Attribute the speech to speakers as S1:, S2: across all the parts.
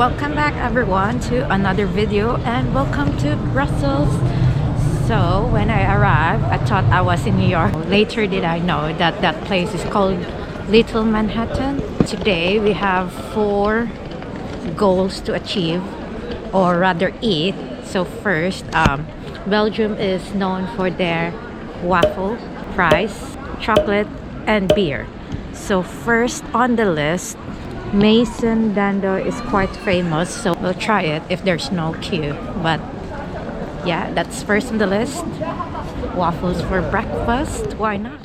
S1: Welcome back everyone to another video and welcome to Brussels. So when I arrived, I thought I was in New York. Later did I know that that place is called Little Manhattan. Today we have 4 goals to achieve, or rather eat. So first, Belgium is known for their waffle, fries, chocolate and beer. So first on the list, Mason Dando is quite famous, so we'll try it if there's no queue. But yeah, that's first on the list. Waffles for breakfast, why not?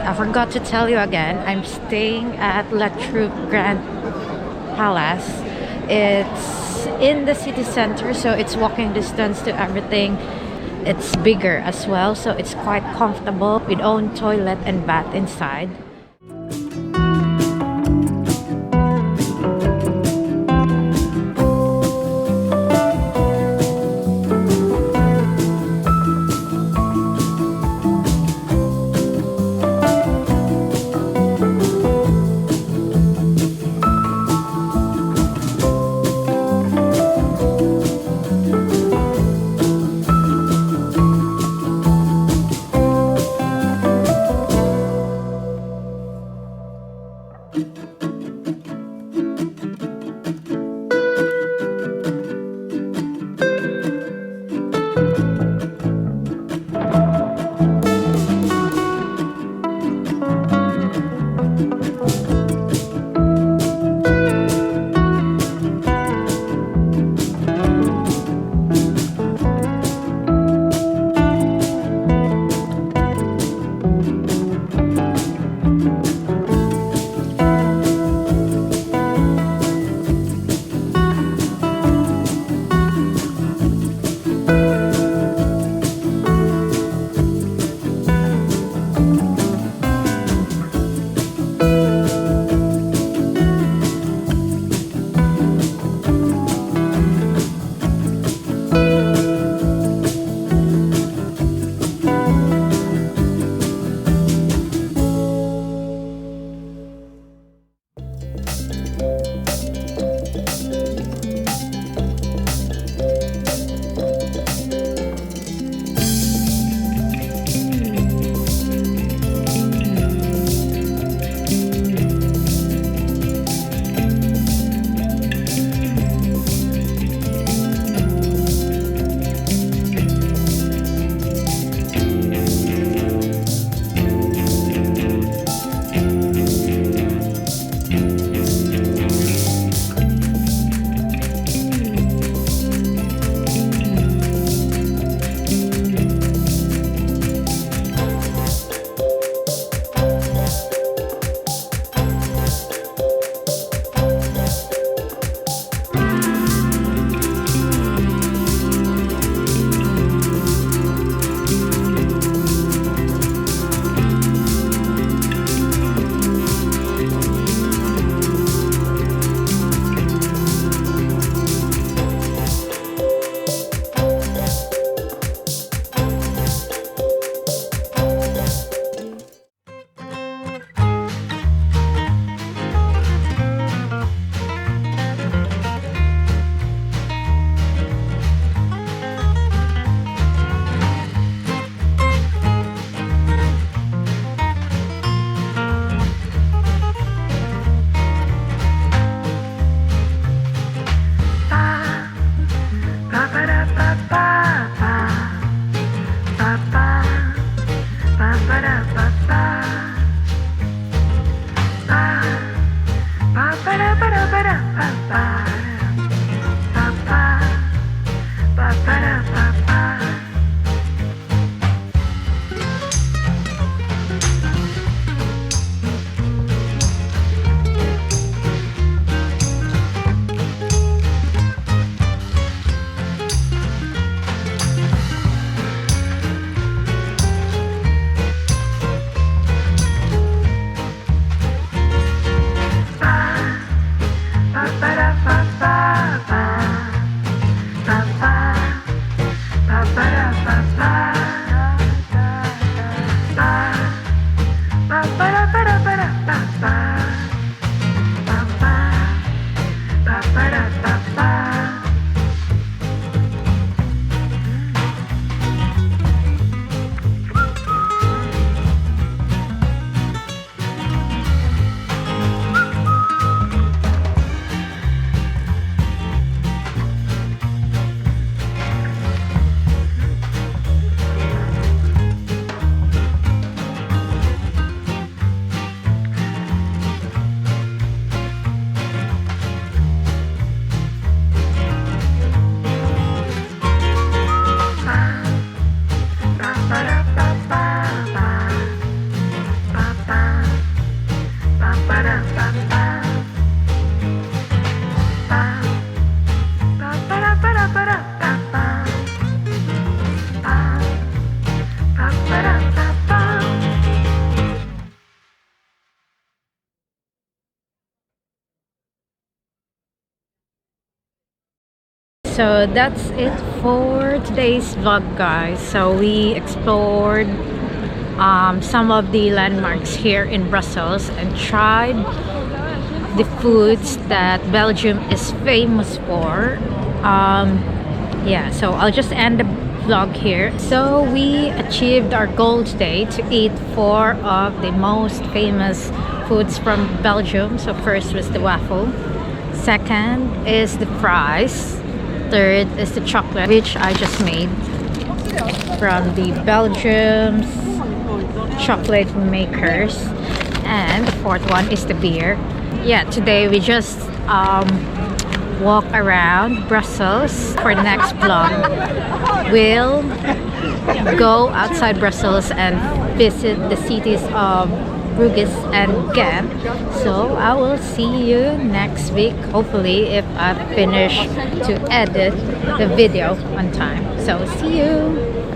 S1: I forgot to tell you again, I'm staying at La Troupe Grand Palace. It's in the city center, so it's walking distance to everything. It's bigger as well, so it's quite comfortable with own toilet and bath inside. So that's it for today's vlog, guys. So we explored some of the landmarks here in Brussels and tried the foods that Belgium is famous for. Yeah, so I'll just end the vlog here. So we achieved our goal today to eat 4 of the most famous foods from Belgium. So first was the waffle, second is the fries, third is the chocolate, which I just made from the Belgium's chocolate makers, and the fourth one is the beer. Yeah, today we just walk around Brussels. For the next vlog, we'll go outside Brussels and visit the cities of Bruges and Ghent. So I will see you next week, hopefully, if I finish to edit the video on time. So see you.